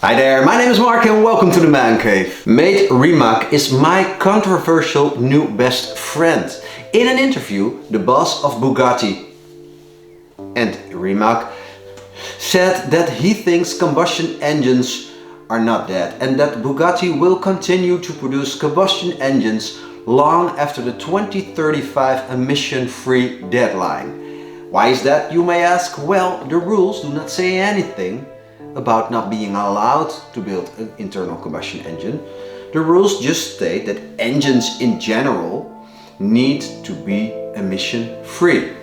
Hi there, my name is Mark and welcome to the Man Cave. Mate Rimac is my controversial new best friend. In an interview, the boss of Bugatti and Rimac said that he thinks combustion engines are not dead and that Bugatti will continue to produce combustion engines long after the 2035 emission-free deadline. Why is that, you may ask? Well, the rules do not say anything about not being allowed to build an internal combustion engine. The rules just state that engines in general need to be emission free.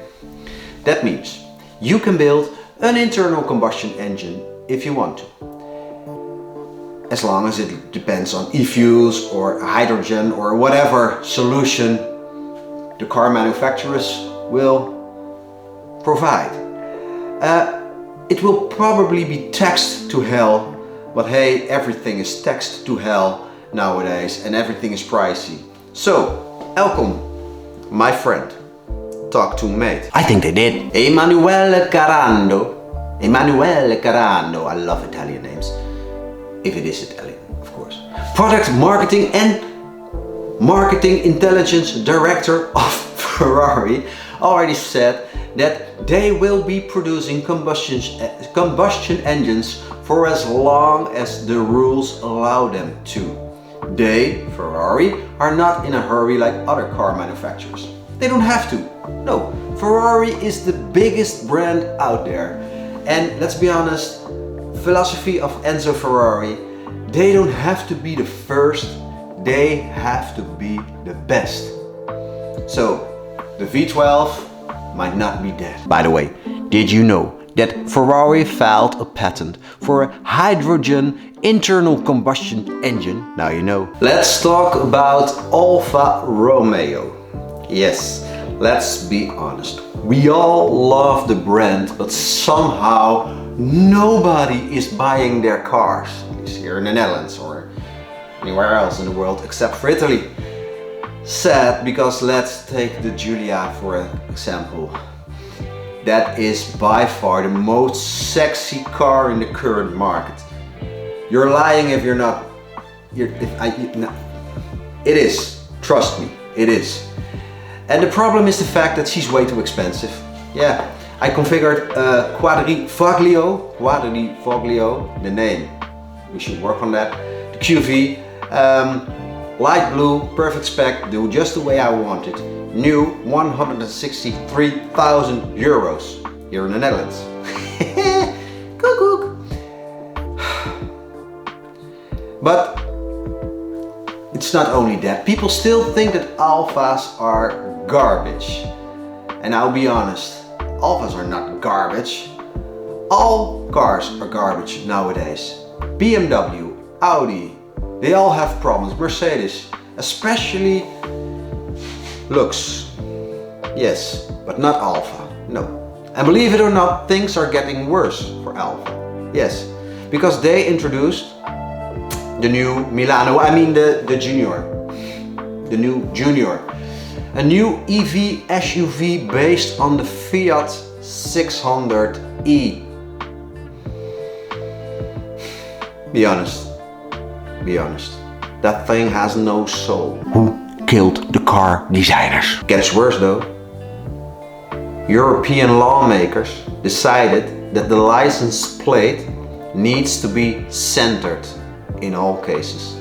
That means you can build an internal combustion engine if you want to, as long as it depends on e-fuels or hydrogen or whatever solution the car manufacturers will provide. It will probably be taxed to hell, but hey, everything is taxed to hell nowadays and everything is pricey. So, Elkom, my friend, talk to mate. I think they did. Emanuele Carando, I love Italian names. If it is Italian, of course. Product Marketing and Marketing Intelligence Director of Ferrari already said that they will be producing combustion engines for as long as the rules allow them to. They, Ferrari, are not in a hurry like other car manufacturers. They don't have to. No, Ferrari is the biggest brand out there. And let's be honest, philosophy of Enzo Ferrari, they don't have to be the first, they have to be the best. So, the V12 might not be dead. By the way, did you know that Ferrari filed a patent for a hydrogen internal combustion engine? Now you know. Let's talk about Alfa Romeo. Yes, let's be honest. We all love the brand, but somehow nobody is buying their cars. At least here in the Netherlands or anywhere else in the world except for Italy. Sad, because let's take the Giulia for an example. That is by far the most sexy car in the current market. You're lying if you're not. It is. Trust me, it is. And the problem is the fact that she's way too expensive. Yeah, I configured Quadrifoglio, the name. We should work on that. The QV. Light blue, perfect spec, do just the way I want it. New, 163,000 euros here in the Netherlands. Koek. But it's not only that. People still think that Alfas are garbage. And I'll be honest, Alfas are not garbage. All cars are garbage nowadays. BMW, Audi, they all have problems. Mercedes, especially looks. Yes, but not Alfa. No. And believe it or not, things are getting worse for Alfa. Yes, because they introduced the new Milano, the Junior. The new Junior. A new EV SUV based on the Fiat 600e. Be honest. That thing has no soul. Who killed the car designers? Gets worse though. European lawmakers decided that the license plate needs to be centered in all cases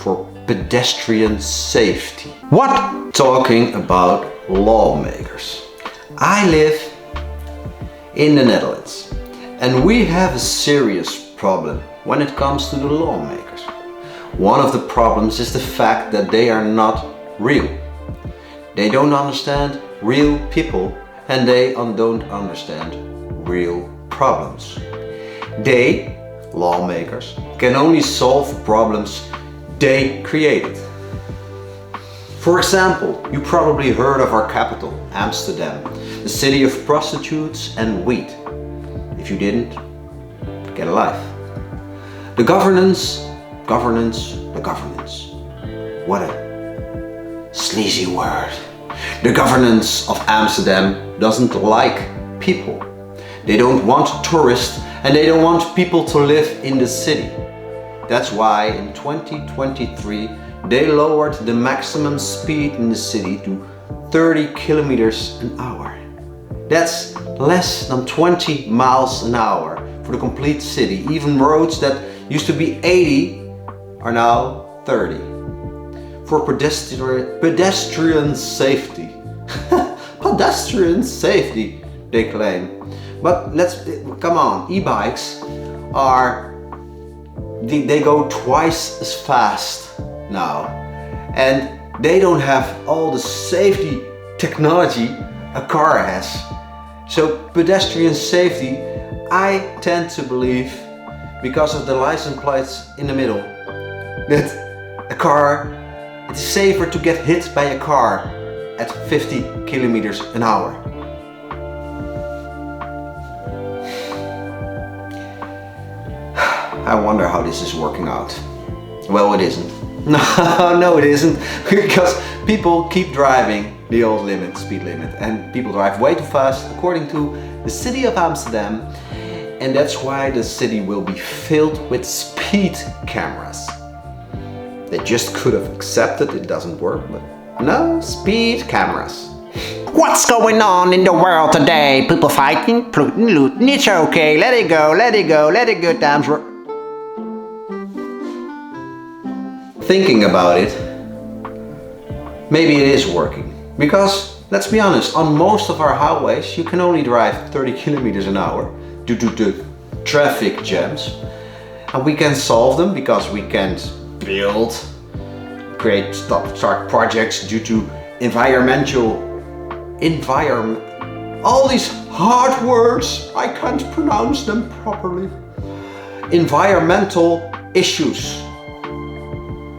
for pedestrian safety. What? Talking about lawmakers. I live in the Netherlands and we have a serious problem when it comes to the lawmakers. One of the problems is the fact that they are not real. They don't understand real people and they don't understand real problems. They, lawmakers, can only solve problems they created. For example, you probably heard of our capital, Amsterdam, the city of prostitutes and weed. If you didn't, get a life. The governance. What a sleazy word. The governance of Amsterdam doesn't like people. They don't want tourists and they don't want people to live in the city. That's why in 2023 they lowered the maximum speed in the city to 30 kilometers an hour. That's less than 20 miles an hour for the complete city. Even roads that used to be 80 are now 30. For pedestrian safety. Pedestrian safety, they claim. But come on, e-bikes they go twice as fast now. And they don't have all the safety technology a car has. So pedestrian safety, I tend to believe, because of the license plates in the middle, that it's safer to get hit by a car at 50 kilometers an hour. I wonder how this is working out. Well, it isn't. No, it isn't, because people keep driving the old speed limit, and people drive way too fast according to the city of Amsterdam, and that's why the city will be filled with speed cameras. They just could have accepted it doesn't work, but no, speed cameras. What's going on in the world today? People fighting, polluting, looting, it's okay, let it go, let it go, let it go, times work. Thinking about it, maybe it is working. Because, let's be honest, on most of our highways you can only drive 30 kilometers an hour due to the traffic jams. And we can solve them because we can't start projects due to all these hard words, I can't pronounce them properly. Environmental issues.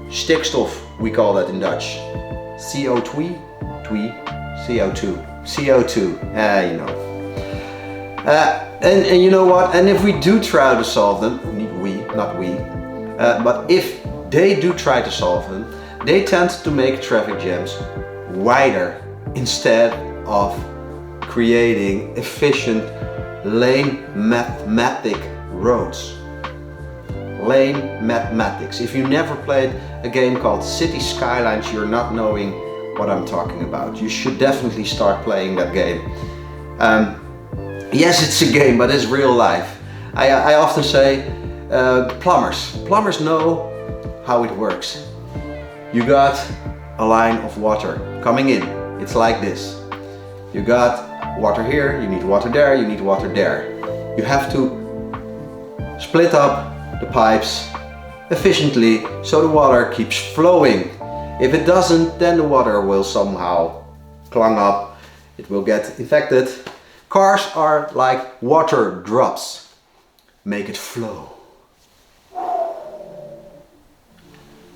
Stikstof, we call that in Dutch. CO2, you know. And you know what? And if we do try to solve them, but if they do try to solve them, they tend to make traffic jams wider instead of creating efficient lane mathematic roads. Lane mathematics. If you never played a game called City Skylines, you're not knowing what I'm talking about. You should definitely start playing that game. Yes, it's a game, but it's real life. I often say plumbers know how it works. You got a line of water coming in. It's like this. You got water here, you need water there, you need water there. You have to split up the pipes efficiently so the water keeps flowing. If it doesn't, then the water will somehow clog up, it will get infected. Cars are like water drops. Make it flow.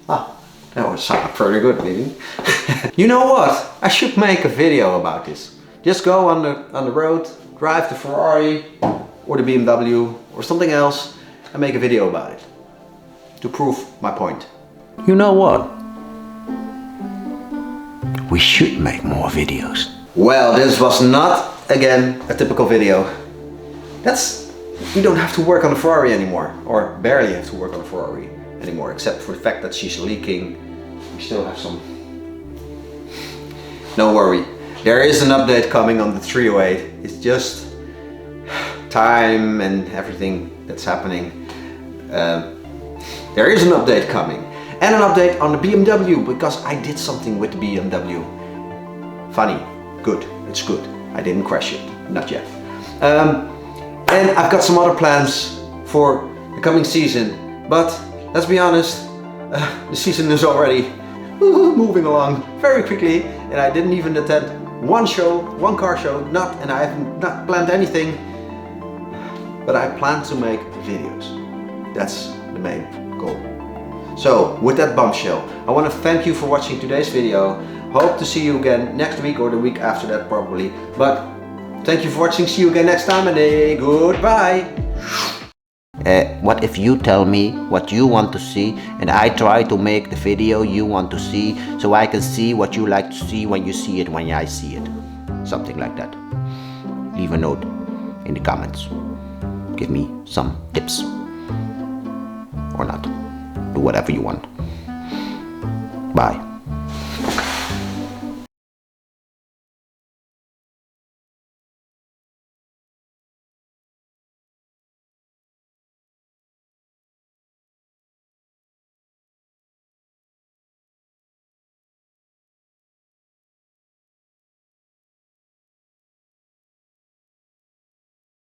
That would sound pretty good, maybe. You know what? I should make a video about this. Just go on the road, drive the Ferrari or the BMW or something else and make a video about it. To prove my point. You know what? We should make more videos. Well, this was not, again, a typical video. We don't have to work on a Ferrari anymore. Or barely have to work on a Ferrari anymore, except for the fact that she's leaking. We still have some. Don't worry, there is an update coming on the 308. It's just time and everything that's happening. There is an update coming. And an update on the BMW, because I did something with the BMW. Funny, good, it's good. I didn't crash it, not yet. And I've got some other plans for the coming season. But let's be honest, the season is already moving along very quickly, and I didn't even attend one car show, and I have not planned anything. But I plan to make videos. That's the main goal. So with that bombshell, I want to thank you for watching today's video. Hope to see you again next week or the week after that probably. But thank you for watching. See you again next time, and goodbye. What if you tell me what you want to see and I try to make the video you want to see so I can see what you like to see when you see it when I see it. Something like that. Leave a note in the comments. give me some tips. Or not. Do whatever you want. Bye.